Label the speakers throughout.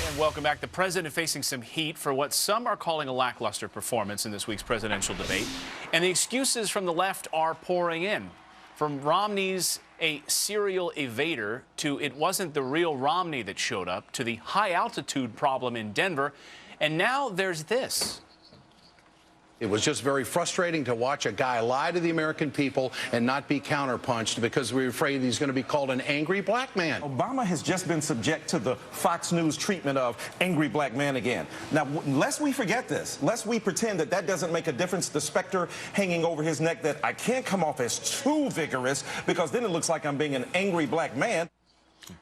Speaker 1: And welcome back. The president facing some heat for what some are calling a lackluster performance in this week's presidential debate. And the excuses from the left are pouring in. From Romney's a serial evader to it wasn't the real Romney that showed up to the high altitude problem in Denver. And now there's this.
Speaker 2: It was just very frustrating to watch a guy lie to the American people and not be counterpunched because we're afraid he's going to be called an angry black man.
Speaker 3: Obama has just been subject to the Fox News treatment of angry black man again. Now, lest we forget this, lest we pretend that that doesn't make a difference, the specter hanging over his neck that I can't come off as too vigorous because then it looks like I'm being an angry black man.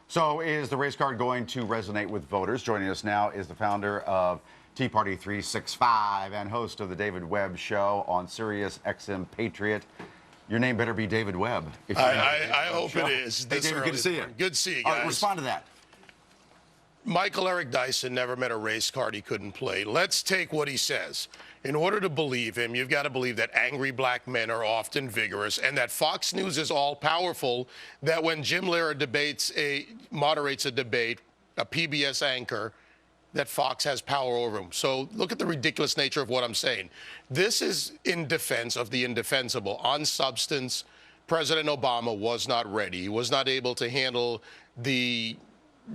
Speaker 4: So is the race card going to resonate with voters? Joining us now is the founder of Tea Party 365 and host of the David Webb Show on Sirius XM Patriot. Your name better be David Webb.
Speaker 5: I hope it is.
Speaker 4: Hey, David, good to see you.
Speaker 5: Good to see you guys.
Speaker 4: All right, respond to that.
Speaker 5: Michael Eric Dyson never met a race card he couldn't play. Let's take what he says. In order to believe him, you've got to believe that angry black men are often vigorous and that Fox News is all-powerful, that when Jim Lehrer moderates a debate, a PBS anchor, that Fox has power over him. So look at the ridiculous nature of what I'm saying. This is in defense of the indefensible. On substance, President Obama was not ready. He was not able to handle the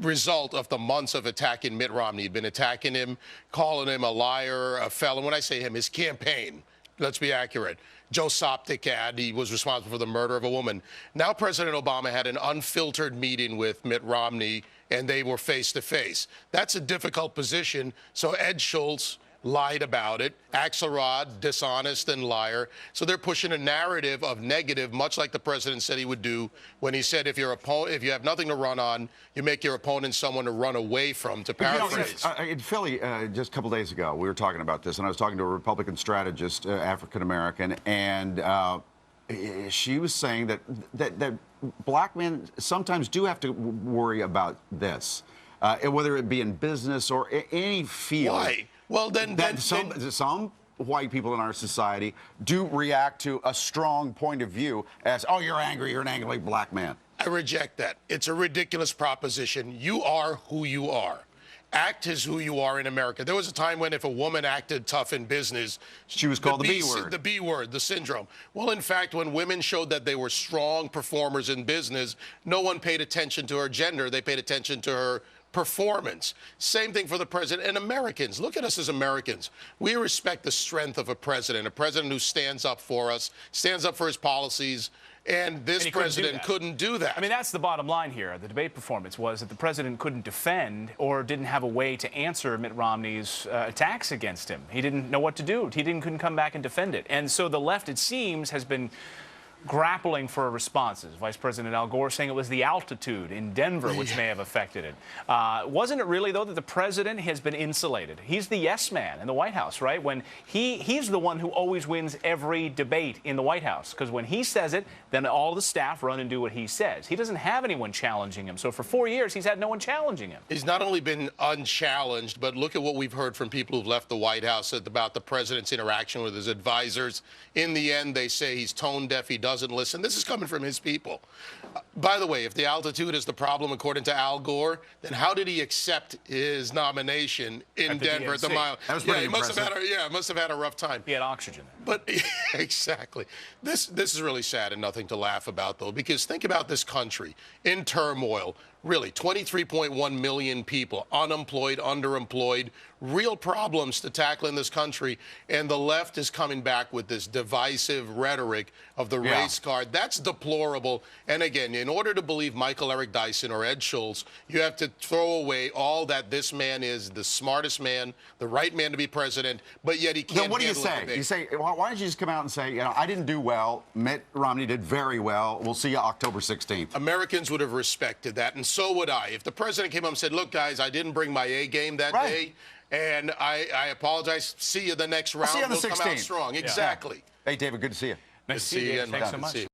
Speaker 5: result of the months of attacking Mitt Romney. He'd been attacking him, calling him a liar, a felon. When I say him, his campaign. Let's be accurate. Joe Soptic ad, he was responsible for the murder of a woman. Now President Obama had an unfiltered meeting with Mitt Romney, and they were face-to-face. That's a difficult position, so Ed Schultz lied about it. Axelrod, dishonest and liar. So they're pushing a narrative of negative, much like the president said he would do when he said if you have nothing to run on, you make your opponent someone to run away from, to paraphrase.
Speaker 4: In Philly, just a couple days ago, we were talking about this, and I was talking to a Republican strategist, African-American, and she was saying that black men sometimes do have to worry about this, whether it be in business or any field.
Speaker 5: Why? Well, then
Speaker 4: some white people in our society do react to a strong point of view as, oh, you're angry, you're an angry black man.
Speaker 5: I reject that. It's a ridiculous proposition. You are who you are. Act as who you are in America. There was a time when if a woman acted tough in business,
Speaker 4: she was called the B word.
Speaker 5: The B word, the syndrome. Well, in fact, when women showed that they were strong performers in business, no one paid attention to her gender. They paid attention to her performance. Same thing for the president and Americans. Look at us as Americans. We respect the strength of a president who stands up for us, stands up for his policies, and this president couldn't do that.
Speaker 1: I mean, that's the bottom line here. The debate performance was that the president couldn't defend or didn't have a way to answer Mitt Romney's attacks against him. He didn't know what to do. He couldn't come back and defend it. And so the left, it seems, has been grappling for responses. Vice President Al Gore saying it was the altitude in Denver which may have affected it. Wasn't it really, though, that the president has been insulated? He's the yes man in the White House, right? When he's the one who always wins every debate in the White House, because when he says it, then all the staff run and do what he says. He doesn't have anyone challenging him. So for 4 years, he's had no one challenging him.
Speaker 5: He's not only been unchallenged, but look at what we've heard from people who've left the White House about the president's interaction with his advisors. In the end, they say he's tone deaf, he doesn't listen. This is coming from his people. By the way, if the altitude is the problem, according to Al Gore, then how did he accept his nomination in Denver at the mile?
Speaker 4: That was pretty impressive.
Speaker 5: Must have had a rough time.
Speaker 1: He had oxygen.
Speaker 5: But exactly. This is really sad and nothing to laugh about, though, because think about this country in turmoil. Really, 23.1 million people, unemployed, underemployed, real problems to tackle in this country. And the left is coming back with this divisive rhetoric of the race card. That's deplorable. And again, in order to believe Michael Eric Dyson or Ed Schultz, you have to throw away all that this man is, the smartest man, the right man to be president, but yet he can't.
Speaker 4: Then what do you say? You say, why don't you just come out and say, I didn't do well. Mitt Romney did very well. We'll see you October 16th.
Speaker 5: Americans would have respected that, and so would I. If the president came up and said, look, guys, I didn't bring my A game that day, and I apologize. See you the next round.
Speaker 4: See you on the 16th.
Speaker 5: We'll come out strong. Exactly.
Speaker 4: Hey, David, good to see you.
Speaker 1: Nice to see you. Thanks so much.